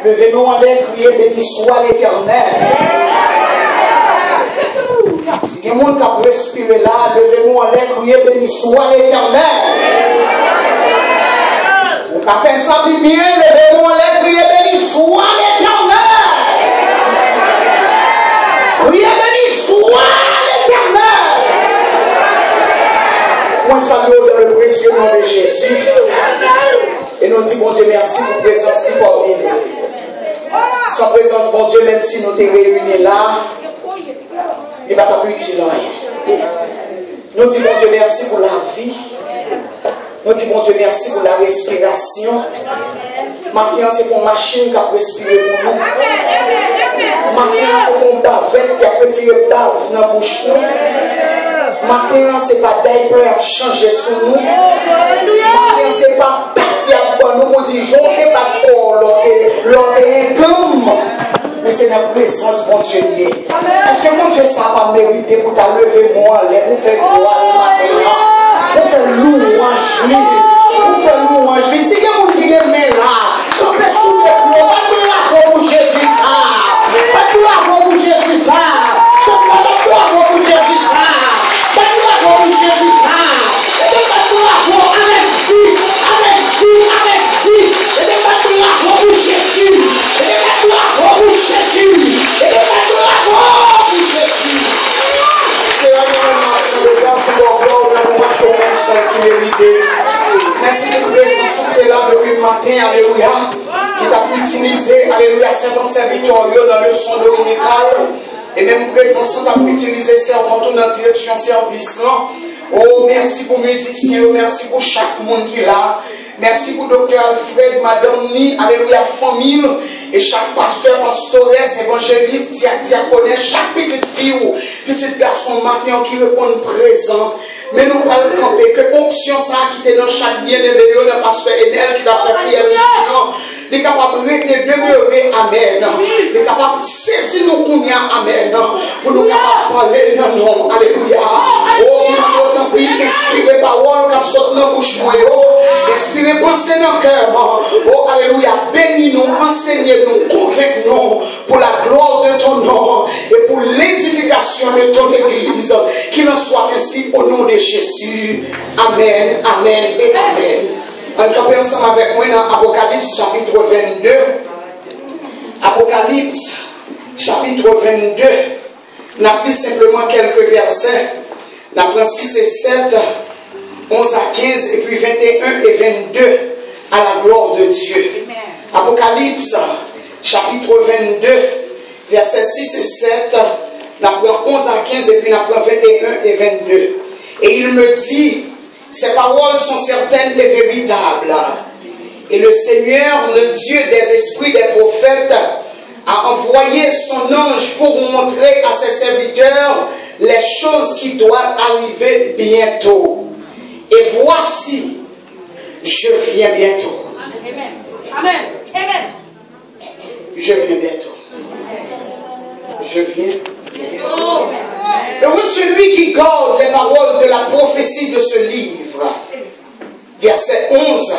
Levez-nous en l'air, criez, béni soit l'Éternel. Si il y a des gens qui ont respiré là, levez-nous en l'air, criez, béni soit l'Éternel. Vous avez fait ça bien, levez-nous en l'air, criez, béni soit l'Éternel. Criez, béni soit l'Éternel. Moi, saluons dans le précieux nom de Jésus. Et nous disons, bon Dieu, merci pour la présence qui est. Sans présence, bon Dieu, même si nous sommes réunis là, il ne va pas utile rien. Nous disons, bon Dieu, merci pour la vie. Nous disons, bon Dieu, merci pour la respiration. Maintenant, c'est pour une machine qui a respiré pour nous. Maintenant, c'est pour une bavette qui a retiré bave dans la bouche. Maintenant, c'est pas diaper qui a changé sur nous. Maintenant, c'est pas nous pour dire, j'en ai pas de corps, l'autre est comme. Mais c'est la présence, mon Dieu. Est-ce que mon Dieu, ça va mériter pour ta lever moi, pour faire gloire maintenant, pour faire louange, pour faire louange. Si il y a un qui est là, quand tu es sous les plombs, pas de gloire pour Jésus, ça. Pas de gloire pour Jésus, ça. Je ne pas de gloire pour Jésus, ça. Pas de gloire pour Jésus, ça. Pas de gloire pour Alexis. Merci de présence qui est là depuis le matin, alléluia, qui t'a pu utiliser, alléluia, 57 victorieux dans le son dominical, et même présence qui t'a pu utiliser servant dans la direction service là. Oh, merci pour les musiciens, merci pour chaque monde qui est là. Merci pour docteur Alfred, madame Ni, alléluia, famille, et chaque pasteur, pastoresse, évangéliste, diaconesse, chaque petite fille ou petit garçon matin qui répond présent. Mais nous allons camper que onction ça qui était dans chaque bien-aimé, le pasteur Edel qui a fait prière, il est capable de demeurer, amen. Il est capable de saisir nos combien, amen. Pour nous capables de parler, non, alléluia. Oh, nous avons pris, inspirer parole qui saute dans la bouche, inspirer penser dans le cœur. Oh, alléluia. Bénis-nous, enseignez-nous, convainc-nous pour la gloire de ton nom et pour l'édification de ton église. Qu'il en soit ainsi au nom de Jésus. Amen, amen et amen. On campe ensemble avec moi dans Apocalypse chapitre 22. Apocalypse chapitre 22. On a pris simplement quelques versets. On a pris 6 et 7, 11 à 15 et puis 21 et 22 à la gloire de Dieu. Apocalypse chapitre 22, versets 6 et 7. On a pris 11 à 15 et puis on a pris 21 et 22. Et il me dit, ces paroles sont certaines et véritables. Et le Seigneur, le Dieu des esprits des prophètes, a envoyé son ange pour montrer à ses serviteurs les choses qui doivent arriver bientôt. Et voici, je viens bientôt. Amen. Amen. Amen. Je viens bientôt. Je viens bientôt. Heureux celui qui garde les paroles de la prophétie de ce livre. Verset 11.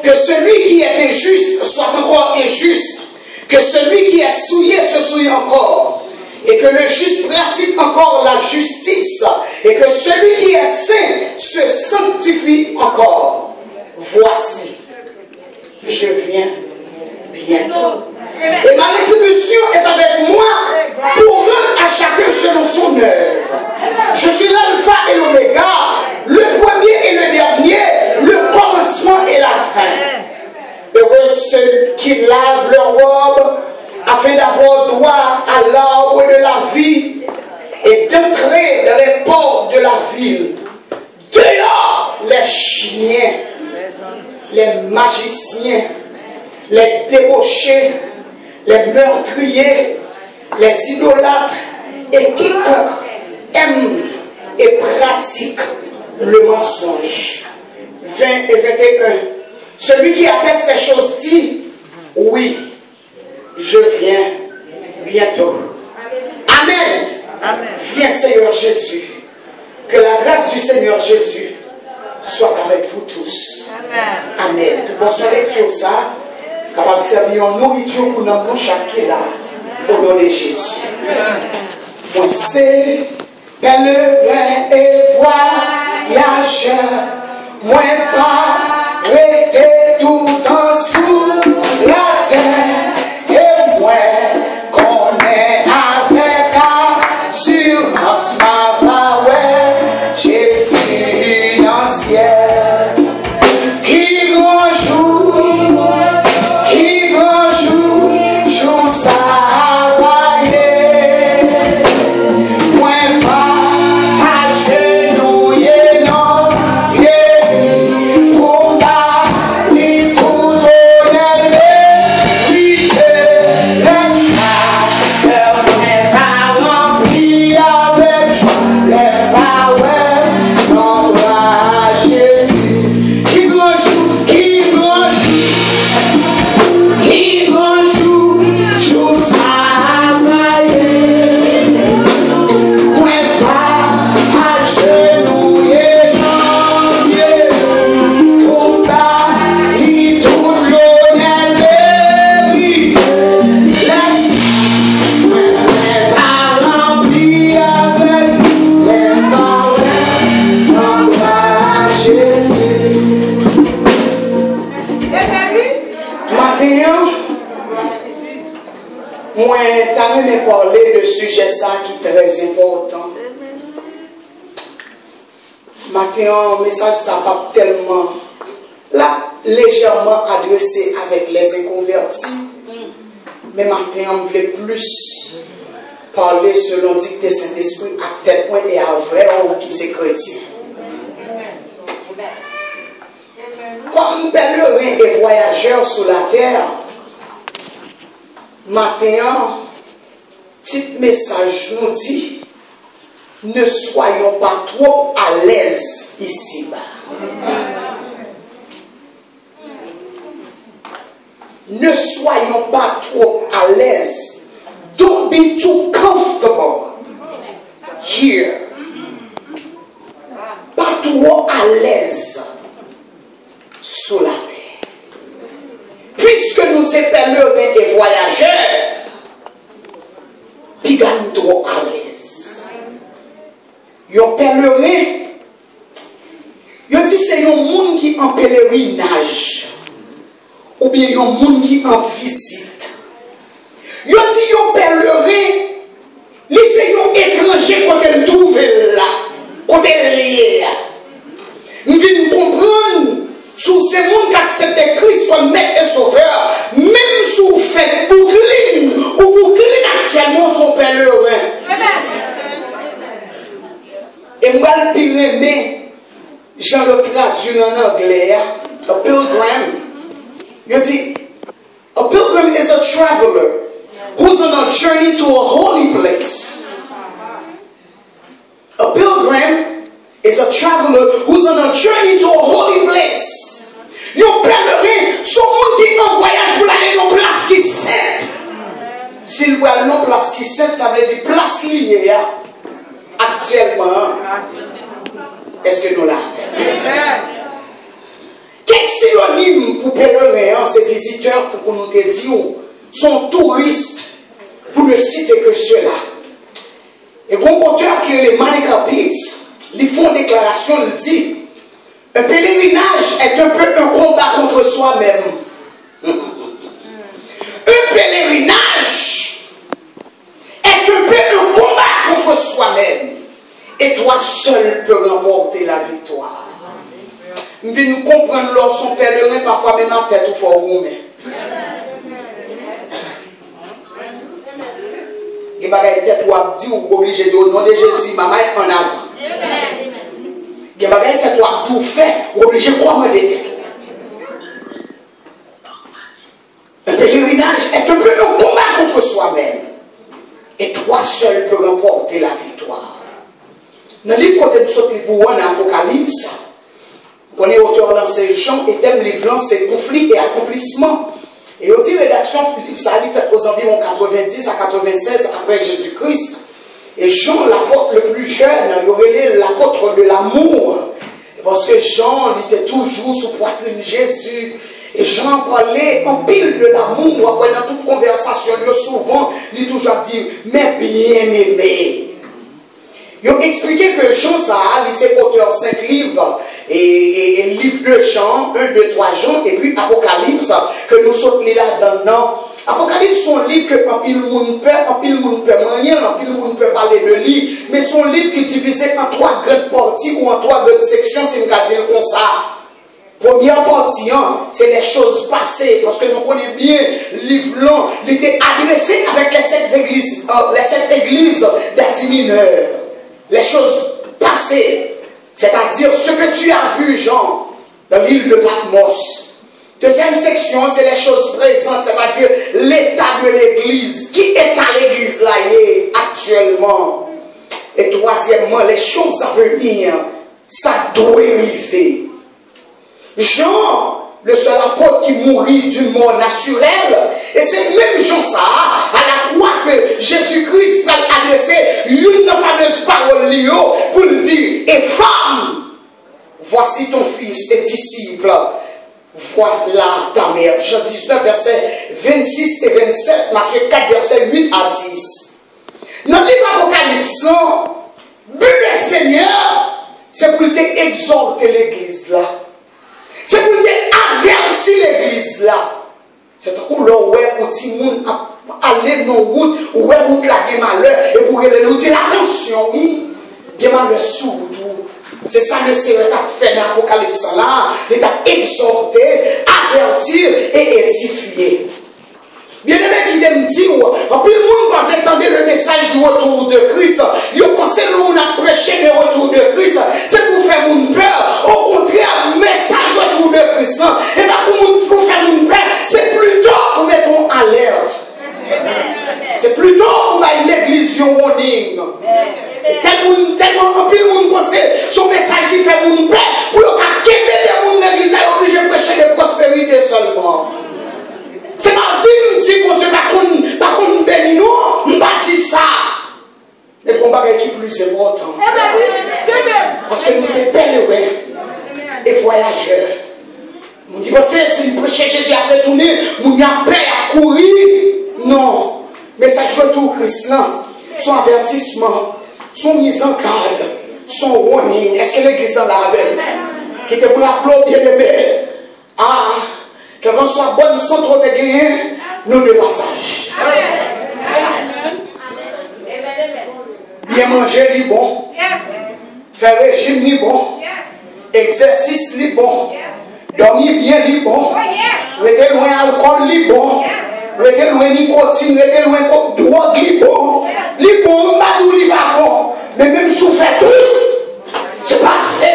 Que celui qui est injuste soit encore injuste. Que celui qui est souillé se souille encore. Et que le juste pratique encore la justice. Et que celui qui est saint se sanctifie encore. Voici, je viens bientôt. Et ma rétribution est avec moi pour rendre à chacun selon son œuvre. Je suis l'alpha et l'oméga, le premier et le dernier, le commencement et la fin. Heureux ceux qui lavent leur robe afin d'avoir droit à l'arbre de la vie et d'entrer dans les portes de la ville. Dehors les chiens, les magiciens, les débauchés, les meurtriers, les idolâtres et quiconque aime et pratique le mensonge. 20 et 21. Celui qui atteste ces choses dit, oui, je viens bientôt. Amen. Amen. Viens Seigneur Jésus. Que la grâce du Seigneur Jésus soit avec vous tous. Amen. Amen. Que pour cette lecture ça, capable de servir en nourriture pour nous chaque là, au nom de Jésus. Moi, c'est pèlerin et voyageur, moi pas rester tout en sous la terre, et moi qu'on est avec assurance ma faveur, Jésus dans le ciel. Qui grand jour, jour ça. Parler de sujet ça qui est très important. Maintenant, message ça pas tellement là, légèrement adressé avec les inconvertis. Mais maintenant, on veut plus parler selon dictée Saint-Esprit à tel point et à vrai qui c'est chrétien. Comme pèlerin et voyageur sur la terre, maintenant, petit message nous dit, ne soyons pas trop à l'aise ici-bas. Ne soyons pas trop à l'aise. Don't be too comfortable here. Pas trop à l'aise sur la terre. Puisque nous sommes pèlerins et voyageurs, puis gagne trop à l'aise. Yon pèlerin, yon dit c'est yon monde qui en pèlerinage, ou bien yon monde qui en visite. Yon dit yon pèlerin, li c'est yon étranger quand elle trouve là, quand elle est là. Nous venons comprendre sous ces mondes qui acceptent Christ comme maître et sauveur, même sous vous faites Brooklyn, ou Brooklyn actuellement son pèlerin. Et moi, le pire aimé, j'en le traduis en anglais, a pilgrim. Il dit, a pilgrim is a traveler who's on a journey to a holy place. A pilgrim is a traveler who's on a journey to a holy place. Yon pèlerin, son monde qui en voyage pour aller dans place qui sainte. S'il voit non place qui sainte, ça veut dire place liée actuellement. Est-ce que nous l'avons? Quel synonyme pour pèlerin, ces visiteurs, pour nous te dire, sont touristes, pour ne citer que ceux-là. Et bon auteur qui est les Monica Pitts, ils font une déclaration, il dit, un pèlerinage est un peu un combat contre soi-même. Un pèlerinage est un peu un combat contre soi-même. Et toi seul peux remporter la victoire. Nous devons comprendre lorsqu'on pèlerin, parfois même en tête ou fort roumain. Et bien, il y a tête ou abdi ou obligé de dire au nom de Jésus, maman est en avant. Il y a des têtes ou abdi ou fait, ou obligé de croire des têtes. Un pèlerinage est un peu un combat contre soi-même. Et toi seul peux remporter la victoire. Dans le livre de Sotiboua, dans l'Apocalypse, on est auteur dans ces Jean et thème livre, c'est conflit et accomplissement. Et on dit rédaction Philippe, ça a été fait aux environs 90 à 96 après Jésus-Christ. Et Jean, l'apôtre le plus jeune, il aurait l'apôtre de l'amour. Parce que Jean, il était toujours sous poitrine de Jésus. Et Jean parlait en pile de l'amour. Après, dans toute conversation, souvent, il toujours dit, mais bien-aimé. Ils ont expliqué que Jean, ça, il s'est auteur 5 livres, et livre de Jean, 1, 2, 3 Jean, et puis Apocalypse, que nous sommes là-dedans. Apocalypse, c'est un livre que en pile monde peut rien, en pile monde peut parler de lui, mais c'est un livre qui est divisé en 3 grandes parties ou en 3 grandes sections, c'est une dire comme ça. Première partie, c'est les choses passées, parce que nous connaissons bien le livre long, il était adressé avec les 7 églises d'Asie mineure. Les choses passées, c'est-à-dire ce que tu as vu, Jean, dans l'île de Patmos. Deuxième section, c'est les choses présentes, c'est-à-dire l'état de l'église. Qui est à l'église là actuellement? Et troisièmement, les choses à venir, ça doit arriver. Jean, le seul apôtre qui mourit d'une mort naturelle, et c'est même Jean ça, à la croix que Jésus-Christ a adressé une fameuse parole pour le dire, et femme, voici ton fils et disciple, voilà ta mère. Jean 19, versets 26 et 27, Matthieu 4, versets 8 à 10. Dans le livre Apocalypse, le but du Seigneur, c'est pour t'exhorter l'église là. C'est pour avertir l'église là. C'est pour là où un petit monde aller dans la route, où la route là est malheur, et pour nous dire attention, oui, il y a malheur sous tout. C'est ça le Seigneur a fait dans l'Apocalypse là. Il a exhorté, avertir et édifier. Bien aimé qui t'aime dire, en plus le monde va entendre le message du retour de Christ. Il pense que nous on a prêché le retour de Christ, c'est pour faire une peur. Au contraire, le message du retour de Christ, et bien pour faire une peur, c'est plutôt pour mettre en alerte. C'est plutôt pour l'église warning. Tellement en plus le monde pense son message qui fait une peur, pour le cas qu'il y ait l'église est obligé de prêcher de prospérité seulement. C'est pas dire que Dieu par contre béni nous, on bâtit ça. Mais pour un bagage qui plus important. Parce que nous sommes pèlerins et voyageurs. On dit que si nous prêchons Jésus après tourner, nous avons paix à courir. Non. Mais ça joue tout Christ là. Son avertissement, son mise en garde, son warning. Est-ce que l'église en a avec? Qui te pour l'applaudir bien aimé. Ah. Que l'on soit bonne sans trop te gagner, nous de passage. Bien manger, li bon. Faire régime, li bon. Exercice, li bon. Dormir bien, li bon. Rester loin alcool, li bon. Rester loin nicotine, rester loin drogue, li bon. Li bon, madou, li pas bon. Mais même si vous faites tout, c'est passé.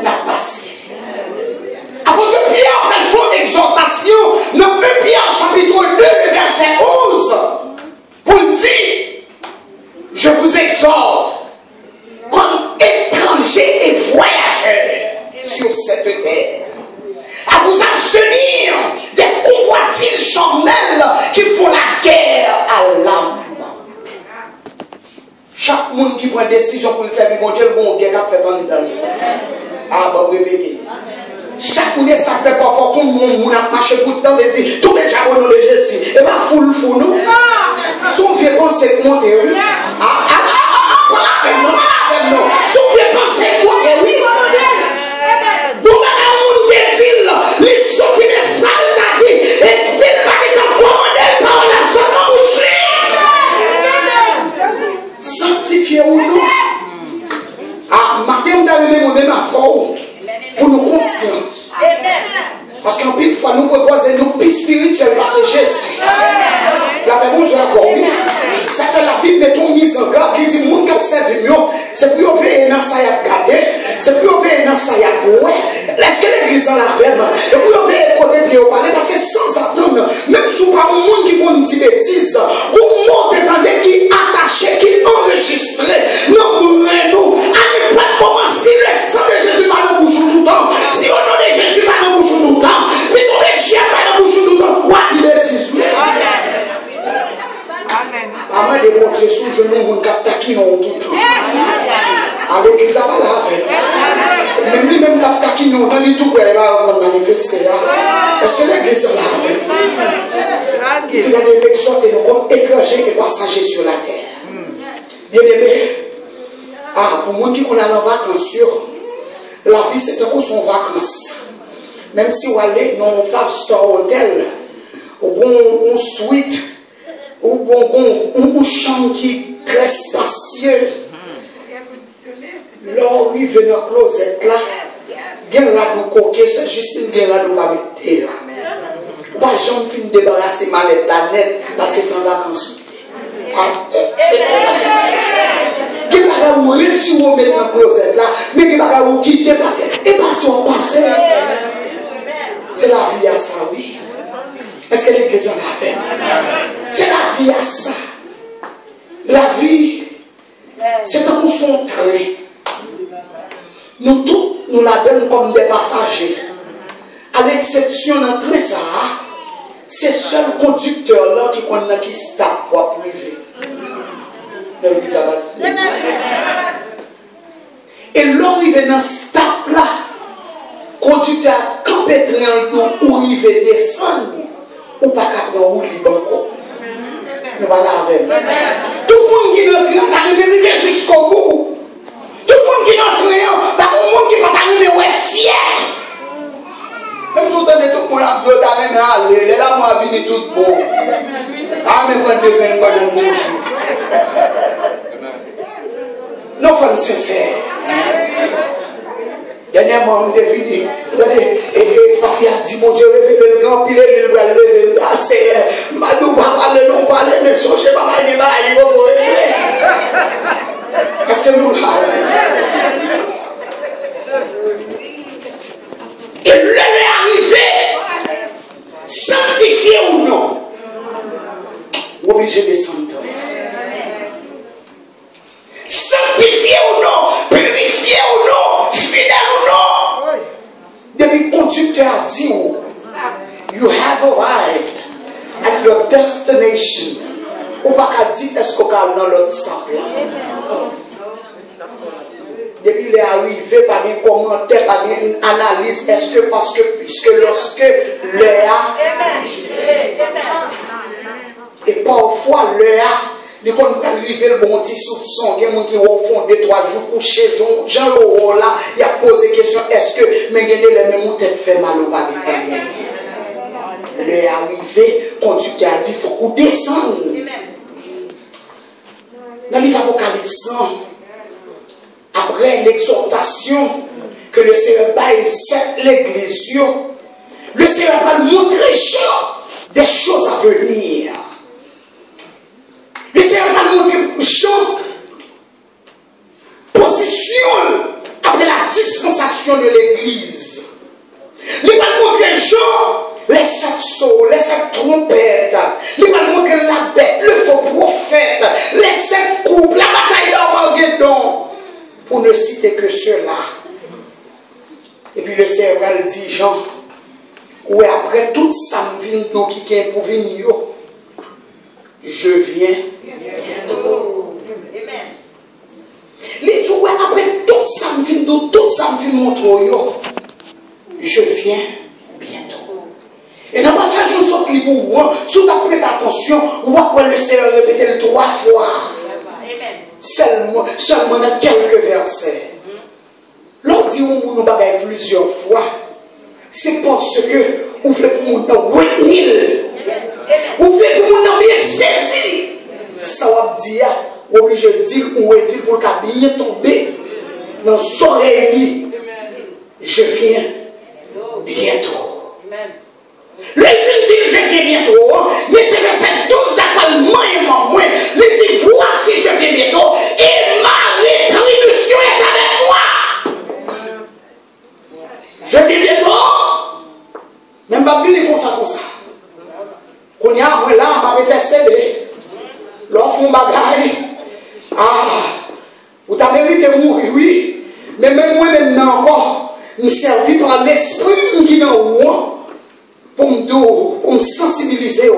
N'a passé. Apôtre Pierre, il faut exhortation dans 1 Pierre chapitre 2, verset 11, pour dire, je vous exhorte comme étrangers et voyageurs sur cette terre, à vous abstenir des convoitises charnelles qui font la guerre à l'âme. Chaque monde qui prend une décision pour le servir, mon Dieu, bon, guerre a fait en Italie. Ah, bah, répétez. Chaque année, ça fait parfois qu'on a marché pour le temps de dire tout le déjà au nom de Jésus. Et bien, fou nous. Son vieux pensée monter, oui. Non. Son vieux pensée monter, oui. Donc, on a dit, les sorties de salles, et c'est pas qu'ils ont commandé par la seconde. Sanctifiez ou non. Ah, matin, on a levé mon même afro. Pour nous conscients. Parce qu'en pile fois, nous pouvons croiser nos pistes spirituelles parce que Jésus. La Bible, Dieu a formé. Ça fait la Bible de ton mise en garde qui dit le monde qui observe mieux, c'est pour ouvrir un ça à garder, c'est pour ouvrir un ça à courir. Est-ce que l'église en la verbe? Et pour ouvrir le côté bien au parler, parce que sans attendre, même si pas un monde qui font une petite bêtise, vous montez qui est attaché, qui est enregistré, non, nous, allez pas commencer le sang de Jésus par nos bouches tout le temps. Si au nom de Jésus par nos bouches tout le temps, si au nom de Dieu par nos bouches tout le temps, what il bêtise? Avant de monter sous genou, mon cap taquine tout le temps. Avec l'église, ça va la faire. Même lui-même, qui nous a dit tout pour manifester là. Est-ce que l'église est là? Il dit la élection que nous comme étrangers et passagers sur la terre. Bien aimé, pour moi qui connaît en vacances, la vie c'est un coup son vacances. Même si vous allez dans un 5-star hôtel, ou une suite, ou une chambre qui est très spacieuse, l'or arrive dans la closette là, il y a là de coquet, c'est juste une guerre là de babité là. Pas jamais fin débarrasser ma lettre la net parce que c'est en vacances. Qui va vous retirer dans la closette là, mais qui va vous quitter parce que et parce qu'on passe. C'est la vie à ça, oui. Est-ce que l'église en a fait? C'est la vie à ça. La vie, c'est un son train. Nous tous, nous la donnons comme des passagers. À l'exception d'un train, ça, c'est seul conducteur là qui connaît qui se tape pour privé. Et l'homme il vient dans ce tape là. Conducteur campé train ou il veut descendre ou pas capable ou libre encore. Nous allons avec. Tout le monde qui est dans le train arrive jusqu'au bout. Tout le monde qui est dans le train, pas le monde qui va arriver au siècle. Même si vous avez tout le monde à Dieu, aller, les là moi venir tout bon. Ah mais quand Dieu vient dans le bouche. Nos femmes sincères. Dernièrement, on est fini. Et papi a dit, mon Dieu, révèle le grand pile, il va lever. Ah, c'est. Madou, papa, le nom, parler, mais songez, papa, il va aller, il va révéler. Est-ce que nous l'avons? Et l'heure est arrivée, sanctifié ou non, obligé de descendre. Sanctifié ou non, purifié ou non, fidèle ou non. Depuis le conducteur a dit, you have arrived at your destination. Ou pas qu'à dire, est-ce qu'on a dans l'autre stop là? Depuis il est arrivé, pas de commentaire, pas d'analyse, est-ce que parce que, puisque lorsque l'heure a arrivé. Et parfois l'heure il quand on arrive le bon petit soupçon, il y a des gens qui au fond de 3 jours couchés, Jean Laurent là, il a posé la question, est-ce que mais les mêmes têtes fait mal au bas de bien. Il est arrivé, conducteur a dit, il faut qu'on descende. Dans livre Apocalypse, après l'exhortation que le Seigneur baille l'église, le Seigneur va montrer des choses à venir. Le Seigneur va montrer Jean position après la dispensation de l'église. Il va montrer Jean les 7 sauts, les 7 trompettes. Il va montrer la bête, le faux prophète, les 7 coupes, la bataille d'Armageddon. Pour ne citer que cela. Et puis le Seigneur va dire, Jean, oui, après toute sa vie qui est pour venir, je viens bientôt. Amen. Les jours après toute sa vie, montre, je viens bientôt. Et dans le passage, nous sommes libres, si vous prêtez attention, on va voir le Seigneur répéter 3 fois. Seulement dans quelques versets. L'on dit on nous bagaille plusieurs fois. C'est parce que vous voulez pour nous retenir. Vous voulez pour nous bien saisir. Ça va dire, obligé de dire ou de dire pour le cabinet tomber dans son oreille. Je viens bientôt. Le film dit je viens bientôt, mais c'est verset 12 à parlement et moins. Il dit voici je viens bientôt et ma rétribution est avec moi. Je viens bientôt. Même pas vu comme ça. Qu'on y a moi là, m'a intercédé. L'offre mon bagaille. Ah, vous t'avez mérité mourir, oui. Mais même moi maintenant encore, me servi par l'esprit qui est en haut. Pour me sensibiliser,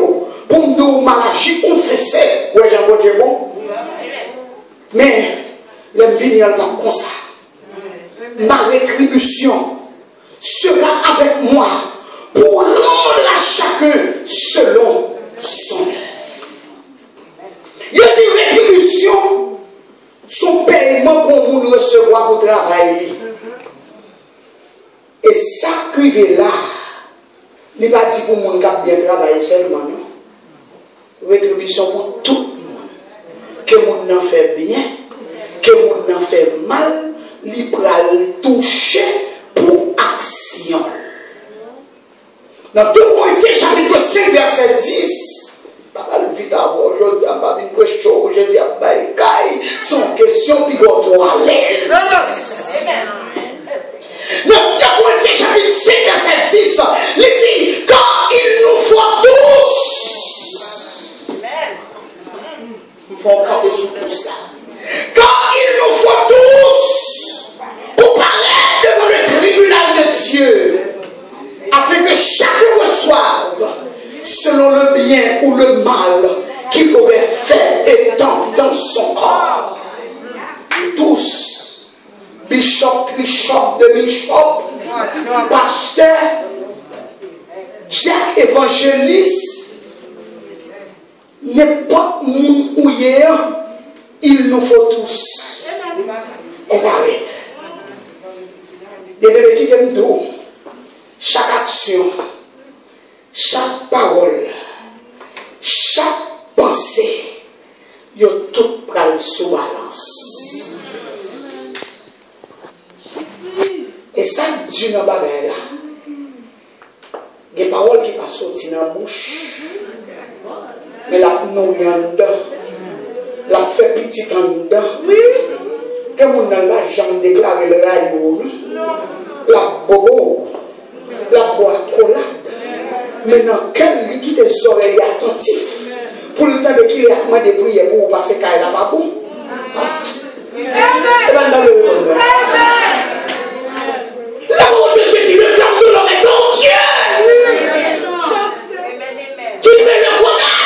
pour me malagir, confesser. Oui, j'ai Dieu bon. Mais, l'homme vient pas comme ça. ma rétribution sera avec moi pour rendre à chacun selon son œuvre. Il y a une rétribution, son paiement qu'on vous recevoir pour travailler. Et ça qui est là, il n'est pas dit pour mon cap bien travailler seulement, non. Rétribution pour tout le monde. Que mon en fait bien, que mon en fait mal, il pral toucher pour action. Dans 2 Corinthiens chapitre 5 verset 10, pas le vite avant aujourd'hui, on va venir question, Jésus a baïkaï, son question, puis on à l'aise. Dans 2 Corinthiens chapitre 5 verset 10, il dit, quand il nous faut tous, nous faut camper sous tout cela. Quand il nous faut tous comparaître devant le tribunal de Dieu, afin que chacun reçoive selon le bien ou le mal qu'il aurait fait étant dans son corps. Tous, bishop, trichop, demi-chop, pasteur, Jacques évangéliste, n'importe où hier, il nous faut tous comparer. Bien aimé qui t'aime d'eau, chaque action, chaque parole, chaque pensée, il y a tout pral sous balance. Et ça, Dieu n'a pas là. Il y a des paroles qui passent sortir dans la bouche, mais la nourrit en dedans, la fait petit en dedans. Que vous n'avez jamais déclaré le rayon, la bobo, la boîte trop là. Maintenant, quel lui qui tes oreilles attentifs pour le temps de qu'il a demandé de prier pour passer quand il n'a pas bon. L'amour de Dieu, le cœur de l'homme est ton Dieu. Tu veux le connaître.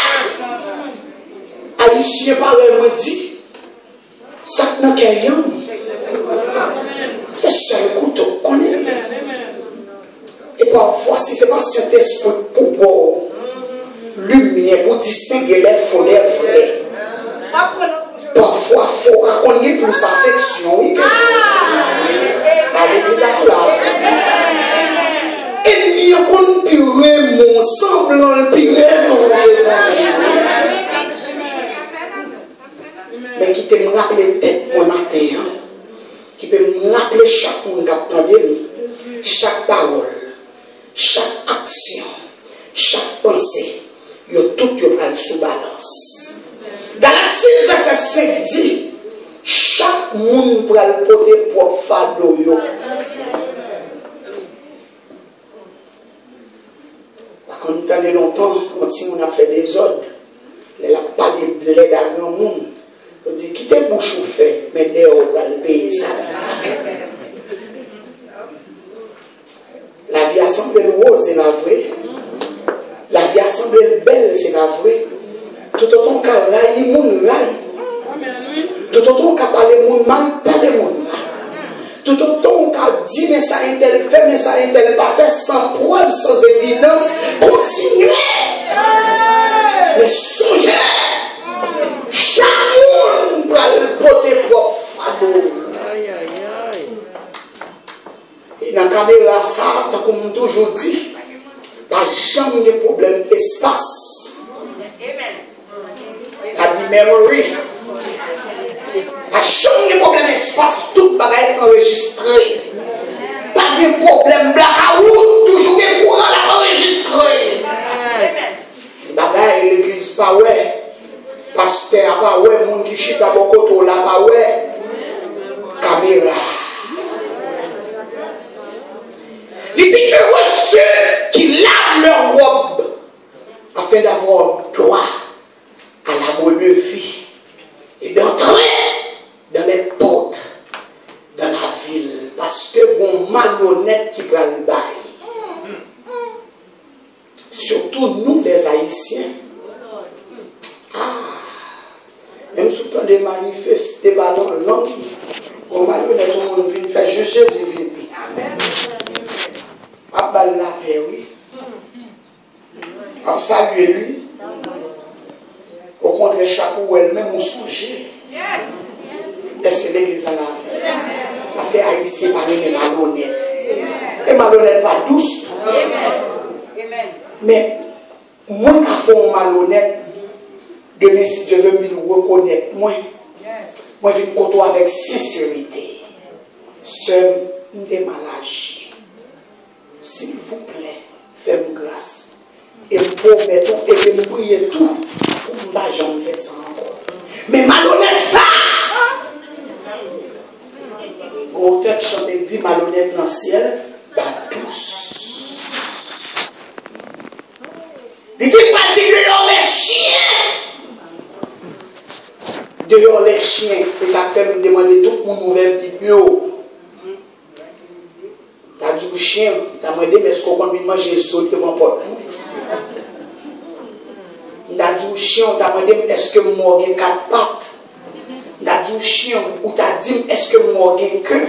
Haïtien parle, me dit, ça n'a qu'un yon. C'est seul couteau qu'on est. Et parfois, si ce n'est pas cet esprit pour voir lumière, pour distinguer les faux, les vrais, parfois, il faut qu'on ait plus affection. Oui, avec les acclaves. Et il y a qu'on pire mon semblant, pire mon descendant. Mais qui peut me rappeler tête mon matin, qui peut me rappeler chaque monde qui a entendu, chaque parole, chaque action, chaque pensée, il y a tout qui est sous balance. Galates 6, verset 5 dit, chaque monde pourra le porter propre fardeau. Quand on a longtemps, on a fait des ordres, il n'a pas de blé à grand monde. On dit, quittez le bouche ou fait, mais dehors, on va le payer ça. La vie a semblé rose, c'est la vraie. La vie a semblé belle, c'est la vraie. Tout autant qu'à railler mon raille. Tout autant qu'à parler mon mal, parler mon mal. Tout autant qu'à dire, mais ça est tel fait, mais ça est tel pas fait, sans preuve, sans évidence, continuez. Mais songez. Chaque monde va le porter propre fardeau. Et dans la caméra, ça, comme toujours dit, pas jamais de problème espace. A dit memory. Pas jamais de problème espace, tout bagaille enregistré. Pas de problème blackout, toujours des courants enregistrés. Bagaille l'église pas ouais. Pasteur pas ouais, monde qui chita bokoto là pas ouais. Caméra. Il dit heureux ceux qui lavent leur robe afin d'avoir droit à la bonne vie et d'entrer dans les portes dans la ville parce que bon malhonnête qui prend le bail. Surtout nous les Haïtiens. Même sous le temps de manifester dans l'homme, on malhonnête connais tout le monde vient faire juste Jésus vient. A bal la paix, oui. A saluer lui. Au contraire, chapeau elle-même, on songe. Est-ce que l'église a la paix? Parce que Haïtien parle de malhonnête. Et malhonnête pas douce. Mais moi qui fais un malhonnête, demain si Dieu veut me reconnaître, moi je vais me côtoyer avec sincérité. Seul, des malades. S'il vous plaît, faites-moi grâce. Et me promettez tout et me priez tout pour que je ne fasse ça encore. Mais malhonnête ça! L'auteur qui chante dit malhonnête dans le ciel, pas tous. Il dit pas dire dehors les chiens. Dehors les chiens. Et ça fait me demander tout le monde ouvert biblio. T'as dit au chien, t'as demandé, mais est-ce qu'on peut manger saut devant la porte? T'as dit au chien, t'as demandé, est-ce que moi j'ai 4 pattes? T'as dit au chien, ou t'as dit, est-ce que moi j'ai queue?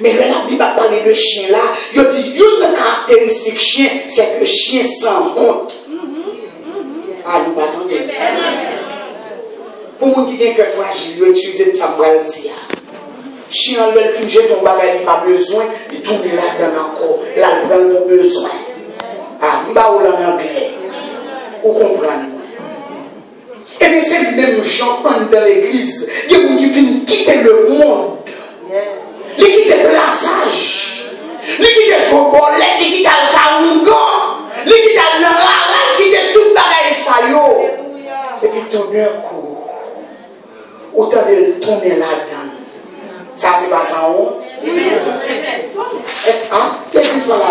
Mais là, la Bible a parlé de chien là, il dit, une caractéristique chien, c'est que le chien sans honte. Ah, nous attendez. Pour nous qui ont un cœur fragile, il utilise ça pour le dire. Chien, le fingé, ton bagage, il n'a pas besoin de tourner là-dedans encore. Là, il prend pour besoin. Ah, il va en anglais. Vous comprenez? Et bien, c'est le même gens dans l'église. Il y a des gens qui viennent quitter le monde. Ils quittent le plaçage. Ils quittent le chocolat. Ils quittent le kaoungan. Ils quittent le rara. Ils quittent tout le bagage ça. Et puis, tout d'un coup, autant de tourner là-dedans. Ça, c'est pas sans honte. Est-ce que l'église va là?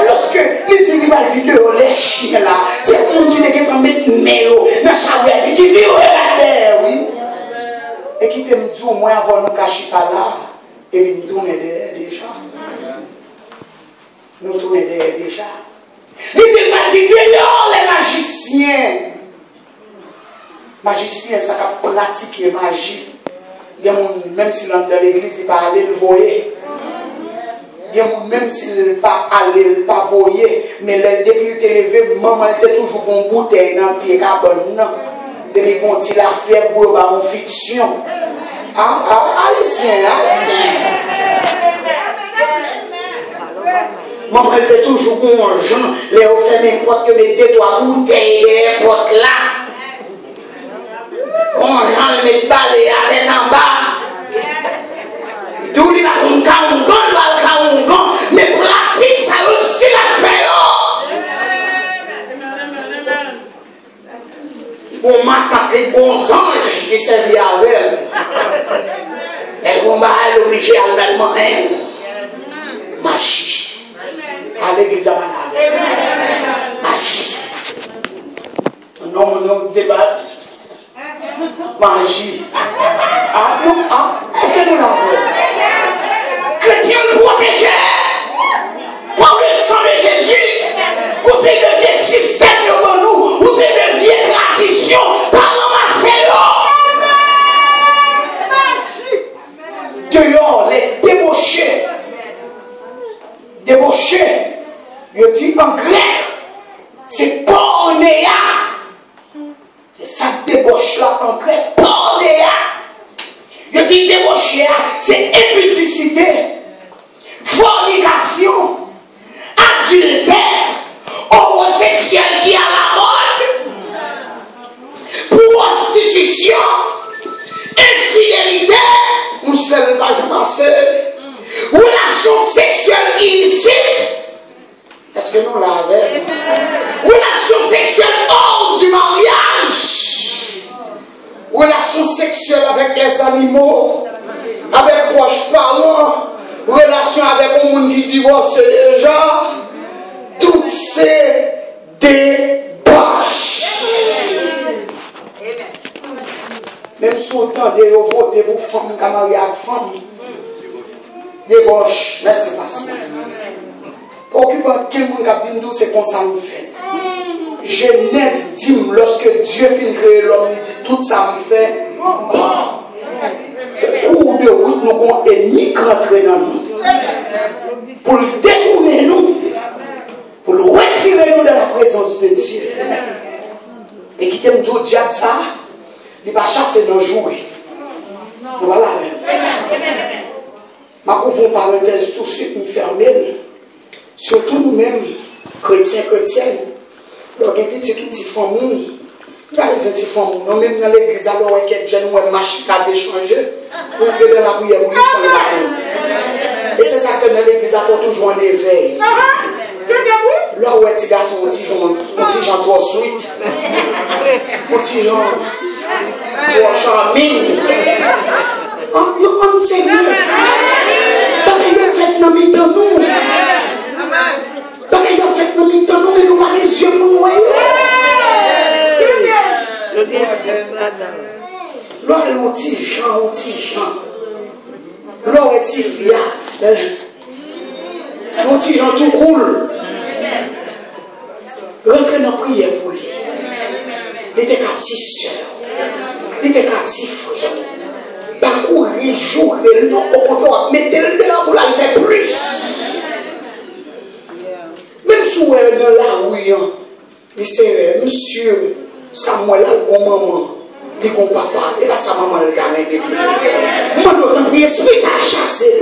Lorsque les tigres va dire les chiens là, c'est le monde qui est en mettre mélo dans la chavette, qui vit au regard, oui. Et qui te dit au moins avant nous cacher pas là, et puis nous tourner derrière déjà. Nous tourner derrière déjà. Les tigres va dire les magiciens. Magiciens, ça a pratiqué magie. Même si dans l'église, il va aller le voyer. Même s'il ne va pas aller le voyer. Mais depuis qu'il était levé, maman était toujours en bouteille dans le pied carbone. Depuis qu'on dit la fièvre pour une fiction. Haïtien. Maman était toujours en gens. Les ont fait n'importe que mettez 3 bouteilles, les portes là. On a les balais à tête en bas. D'où il va comme kaoungan, mais pratique ça aussi la fait. On m'a tapé les bons anges qui servent avec elle. Elle va l'obliger à l'également magie. Avec les amanades. Magie. Non, débat. Magie. Ah non, est-ce que nous l'avons? Chrétien protégé par le sang de Jésus. Vous c'est de vieux systèmes de nous, vous c'est de vieilles traditions, par ramasser l'eau. Dehors, les débauchés, je dis en grec, c'est pornéa. Et ça débauche là en grec, pornéa. Je dis débauché, c'est impudicité, fornication, adultère, homosexuel qui a la mode, prostitution, infidélité, nous ne savons pas passer, relation sexuelle illicite. Est-ce que nous l'avons? Relation sexuelle hors du mariage. Relation sexuelle avec les animaux, avec proches parents, relation avec un monde qui divorce déjà, toutes ces débauches. Même si autant de voter pour femmes, camarades, femmes, débauche, laissez passer. Occupant quel monde qui vient nous, c'est comme ça nous fait. Genèse dit, lorsque Dieu finit de créer l'homme, il dit tout ça me fait bon. cours de route, nous avons un ennemi qui rentre dans nous. Pour le détourner nous, pour le retirer nous de la présence de Dieu. Et qui t'aime tout diable ça, il va chasser nos jouets. Voilà. Ma couvre parenthèse tout de suite, nous fermer. Surtout nous-mêmes, chrétiens, chrétiennes. Donc, il y a des petits familles. Il y a des petits familles. Nous, même dans l'église, alors, il y a des gens qui ont machine à échanger. Pour entrer dans la prière, pour sans le bâton. Et c'est ça que dans l'église, il faut toujours un éveil. Là où est petit garçon, un petit Jean trop sweet. Un petit Jean trop charming. On sait bien. Parce qu'il a fait nos mi-temps nous. Parce qu'il a fait nos mi-temps nous, mais nous pas les yeux pour nous. Là, un petit Jean. Là où est petit Fia. Un petit Jean tout cool. Rentrez dans la prière pour lui. Il était qu'à tisseur. Il était qu'à frère. Parcourir, jouer, non, au contraire, mettez-le dehors pour la faire plus. Même si vous êtes dans la rue, il c'est monsieur Samuel, bon maman, il bon papa, et là sa maman le gagne depuis. Moi, d'autant plus, esprit ça a chassé.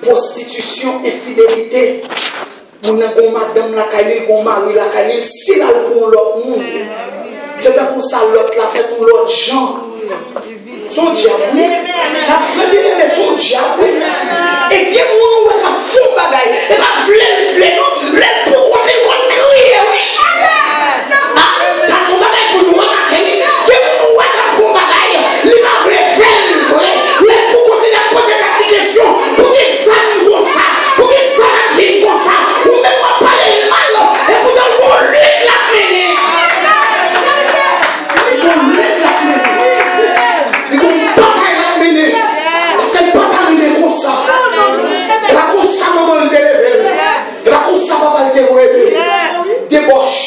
Prostitution, infidélité. Mon madame la caille, mon mari la caille, c'est là pour l'autre monde. C'est pour ça l'autre la fait pour l'autre gens. Son diable. Je dis mais son diable. Et qui moun qui font bagaille et pas flé non, les pour côté qu'on crie. Ça son bagaille pour nous remarquer. Qui moun qui font bagaille, il va vouloir faire vrai. Les pour côté la poser la question. Pour que ça nous comme ça, pour que ça vienne comme ça. Ou même pas parler mal et pour dans le lieu de la mêlée. C'est pas terminé comme ça. Et pas comme ça, maman le téléphone. Et pas comme ça, papa le téléphone. Débauche.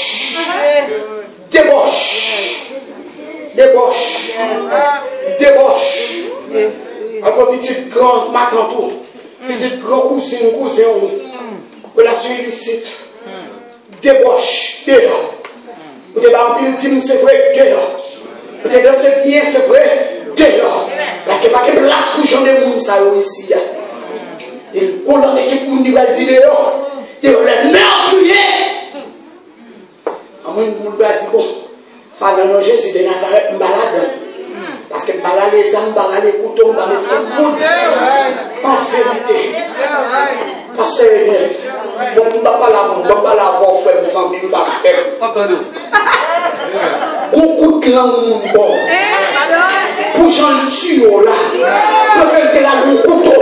Après, petite grande, ma tante, petite grande cousine, relation illicite. Débauche, dehors. Vous êtes dans le team, c'est vrai, dehors. Vous êtes dans ce bien, c'est vrai, dehors. Parce que pas de place pour j'en ai moun ça ici. Et on l'a dit pour nous va dire dehors. Dehors les meurtriers. À moi on va dire bon, ça dans nos Jésus de Nazareth malade. Parce que balade les âmes, balade les couteaux, balade tout le monde. En vérité. Parce que bon, on ne va pas la voir frère sans bien parce que entendez. Beaucoup de langue bon. Pour j'en tue là, pour faire de la mon couteau,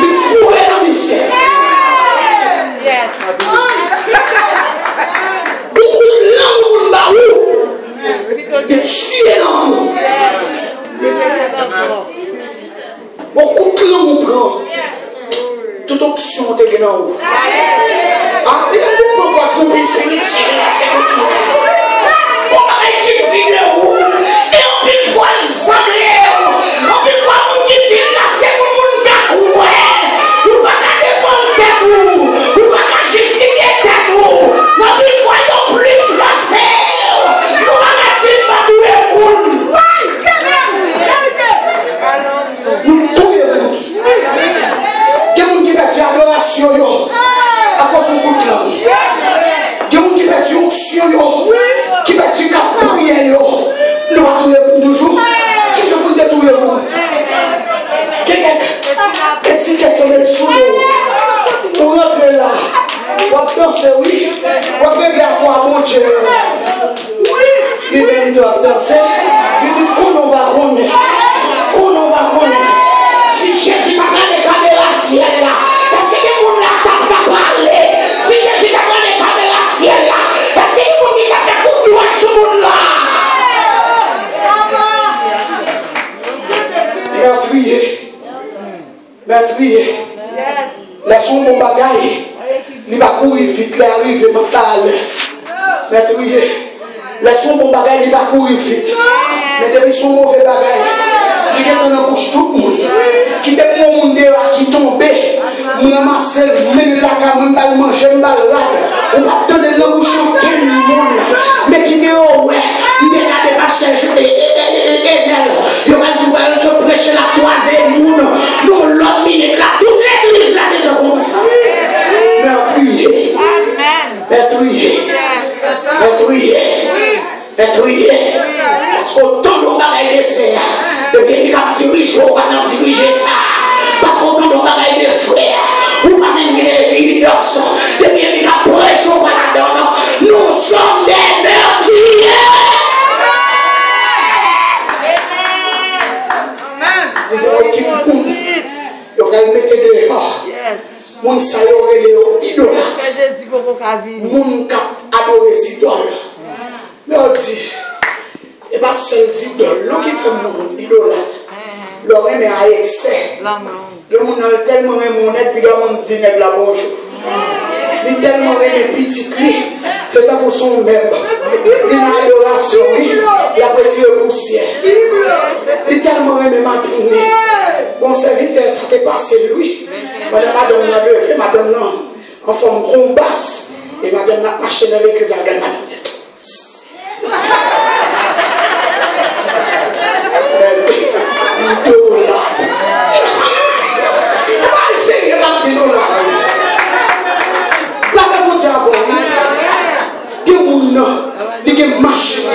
il fourrer la misère. Beaucoup de langue baou, de tuer l'homme. Beaucoup de langue prend. Toute option de guénon. Ah, il y a des proportions spirituelles à cette option. On va équilibrer où? Et une fois le sablé, on peut voir mon qui dit là, c'est mon gars, ou pas qu'à défendre tête ou pas qu'à justifier tête ou. Non, nous voyons plus passer. Nous allons pas douer le monde. Nous douer le monde. Il y a des gens qui perdent l'adoration à cause du coup de langue. Il y a des gens qui perdent l'onction, qui perdent le cap de prière. Nous allons toujours. Qui je peux détruire le monde? Quelqu'un met sous l'eau. Pour rentrer là. On va danser, oui. On va faire la foi à mon Dieu. Il vient de danser. Il dit qu'on va connaître. Qu'on va connaître. Si Jésus t'a gagné le ciel là. Est-ce que les gens là t'a parlé? Si Jésus t'a gagné le ciel là. Est-ce que les gens qui t'a fait coup de droit sur le monde là? Meurtrier. Laissons mon bagaille. Il va courir vite, il arrive mental. Meurtrier. Laissons mon bagaille, il va courir vite. Mais depuis son mauvais bagaille. Il est dans la bouche tout le monde. Qui était pour le monde qui tombait. Moi, ma sœur, je vais la caméra, je vais manger, je vais la on va attendre la bouche de quel monde. Mais qui dit, oh ouais, je vais regarder ma sœur, je vais il va se prêcher la troisième monde. Nous, l'autre minute là, toute l'église là, déjà comme ça. Pétrouiller. Parce qu'autant de bagailles de serre, de bien diriger, on va diriger ça. Parce qu'autant de bagailles de frères, on va même diriger ça. De bien prêcher, on va la donner. Nous sommes des meurtriers. C'est bon, équipe pour nous. Il va mettre dehors. Moun sa yo rele yo idolâtre. Moun kap adore idole. Mais on dit, et pas seul idole, l'on qui fait moun idolâtre. L'on aime à excès. Le moun a tellement aimé mon aide, puis le moun dit nèg la bonjour. Il tellement aimé petit cri, c'est pas pour son même. Il a adoration, il a petit poussière. Il tellement aimé ma guinée. Bon serviteur, ça t'est passé lui. Madame a donné la levé, madame non, en forme combasse, et madame a marché dans l'église à Galmanite.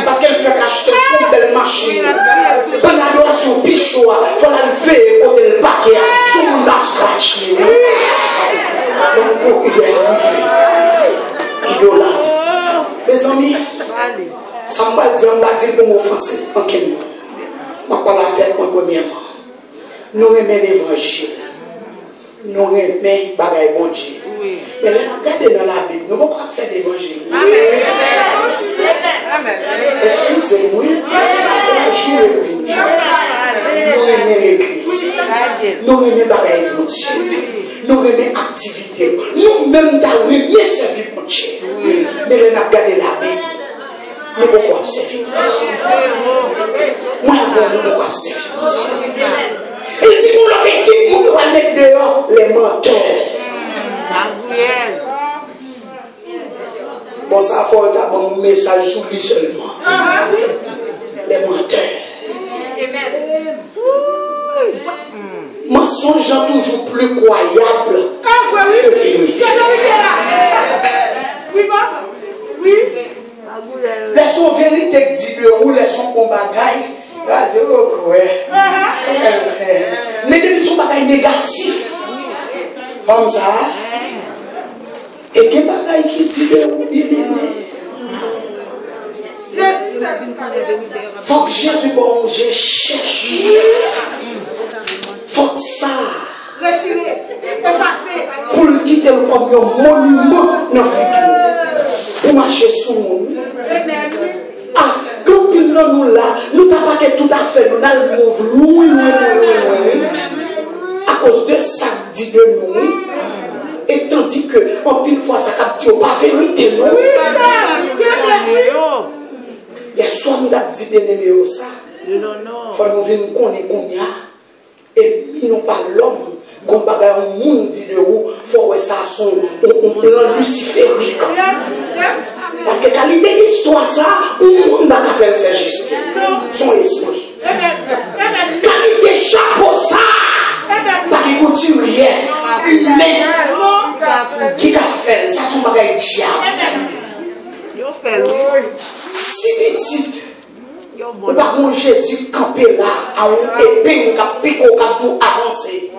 Parce qu'elle fait acheter une belle machine. Pendant l'adoration pichoua, il faut la lever côté le paquet. Tout le monde a scratch. Donc, il doit arriver. Idolâtre. Mes amis, ça m'a dit pour m'offenser en quel moment. Je ne parle pas la tête premièrement. Nous aimons l'évangile. Nous aimons bagaille bon Dieu. Mais là, regardez dans la Bible, nous ne pouvons pas faire l'évangile. Excusez-moi, la journée de vie. Nous aimons l'église. Nous aimons bagaille bon Dieu. Nous aimons activité. Nous-mêmes, nous aimons servir bon Dieu. Mais là, regardez la Bible. Nous ne pouvons pas observer. Moi, avant, nous ne pouvons pas observer. Il dit pour notre équipe, nous devons mettre dehors les menteurs. Bon, ça faut être un message sur lui seulement. Les menteurs. Mensonge toujours plus croyable que vérité. Oui. Laissons vérité que dit le roux, laissons qu'on bagaille. Il va dire, oh, ouais. Mais des bagailles négatifs. Comme ça. Et quel bagaille qui dit le roux, bien aimé. Faut que Jésus, bon, je cherche. Faut que ça. Retirer, effacer. Pour le quitter comme un monument dans la figure. Pour marcher sous le monde. Ah, quand nous nous là, nous n'avons pas tout à fait, nous allons loin. À cause de ça, dit de nous. Et tandis que, en pile fois, ça capte pas vérité, non? Et soit nous avons dit bien aimé ça. Il faut nous venir connaître combien. Et non pas l'homme. Quand on monde dit de vous, il faut que ça soit un plan luciférique. Parce que qualité d'histoire, ça, on ne va pas faire sa justice. Son esprit. Qualité chapeau, ça, pas qu'il couturier, humain, qui a fait, ça, son bagage diable. Si petite. Par contre, Jésus campé là, à un épée, un pico, pour avancer.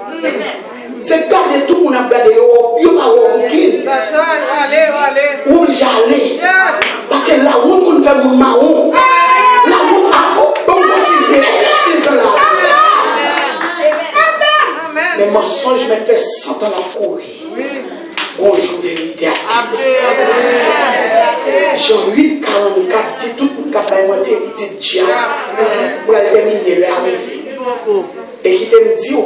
C'est garder tout le monde à garder, il n'y a pas aucune. Où j'allais. Parce que là où on fait mon marron, là où on continue, les mensonges me fait 100 ans à courir. Bonjour, vérité. Jean 8, 44, dit tout le monde qui a moitié petit diable pour terminer l'arrivée. Et qui te me dit,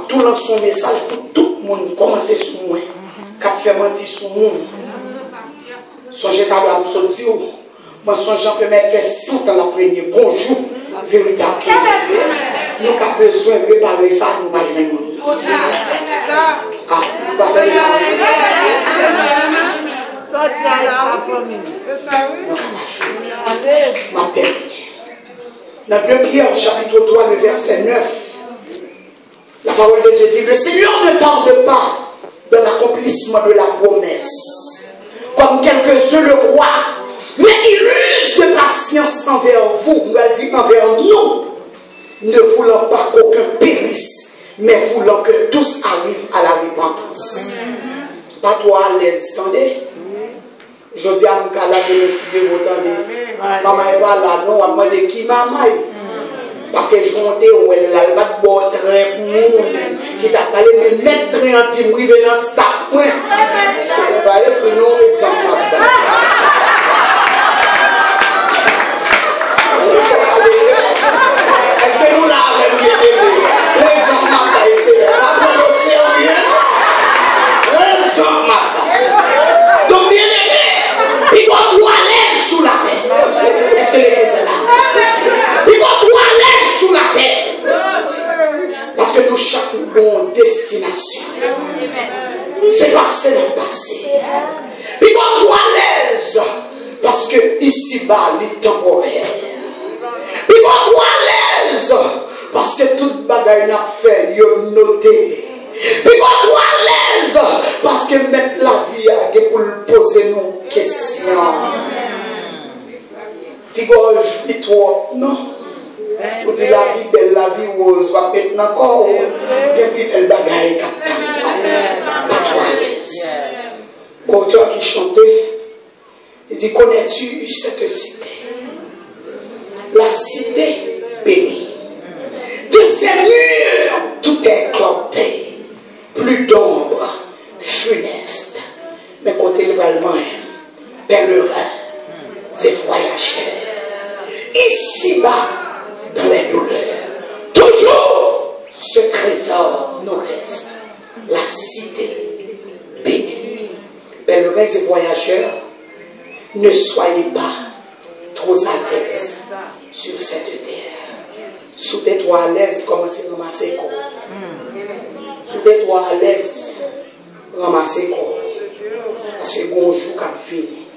tout dans son message pour tout le monde commencer sur moi, qui a fait mentir sur moi. Songez qu'à me sortir, moi, songe j'en fais mettre 100 ans la première. Bonjour, véritable. Nous avons besoin de préparer ça, nous ne pouvons pas jouer. Ah, nous ne pouvons pas faire ça. Dans 2 Pierre, chapitre 3, le verset 9, la parole de Dieu dit: le Seigneur ne tarde pas dans l'accomplissement de la promesse, comme quelques-uns le croient, mais il use de patience envers vous, nous a dit envers nous, ne voulant pas qu'aucun périsse, mais voulant que tous arrivent à la repentance. Pas toi à l'aise, attendez. Je dis à mon cas là, je décide de vous attendre. Maman n'est pas là, non, on va demander qui maman. Parce que je montais où elle va te boire très mou, qui t'a parlé de mettre en timbre, venant stop. C'est pas pour nous, exemple. Est-ce que nous l'avons bien aimé? L'exemple n'a pas essayé. Pas prendre au sérieux. L'exemple n'a pas. Donc, bien aimé, il doit tout aller sous la terre. Est-ce que l'église est là? Il doit tout aller sous la terre. Parce que nous, chaque bonne destination, c'est passé dans le passé. Il doit tout à l'aise. Parce que ici-bas, il est temporaire. Il doit tout à l'aise. Parce que toute bagaille n'a fait, il a noté. Il doit tout à l'aise. Parce que mettre la vie à pour poser nos questions. Puis je dis toi, non. Vous dites la vie belle, la vie rose, va mettre encore. Et puis elle bagaille pas trop à l'aise. L'auteur qui chantait, il dit: connais-tu cette cité? La cité bénie. De ses murs, tout est clanté. Plus d'ombre funeste. Mais côté le Valmain, pèlerin, c'est voyageur. Ici-bas, dans les douleurs, toujours ce trésor nous reste. La cité bénie. Pèlerins et voyageurs, ne soyez pas trop à l'aise sur cette terre. Soudez-toi à l'aise, commencez à ramasser quoi. Soudez-toi à l'aise, ramasser quoi. Parce que bonjour quand fini.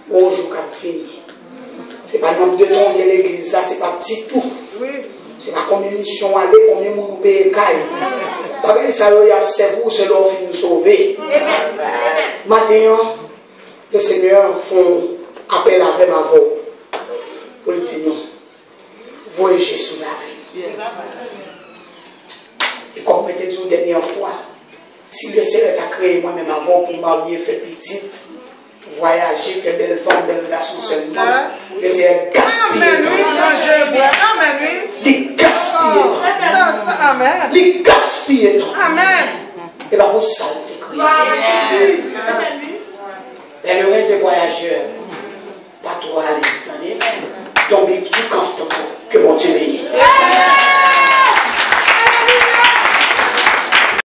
Bonjour quand fini. C'est pas dans de ton vient l'église, ça c'est pas petit tout. C'est pas comme une mission aller, comme une monde paye caille. Parce que ça y a c'est vous, c'est leur fin nous sauver. Maintenant, le Seigneur font appel avec ma voix. Pour lui dire non. Voyagez sous la vie. Et comme je t'ai dit la dernière fois, si le Seigneur a créé moi-même avant pour marier, faire petite, voyager, faire belle femme, belle garçon seulement, que c'est gaspiller. Il gaspille. Il gaspille. Et bien vous ça le décrit. Pèlerins et voyageurs, pas trop aller.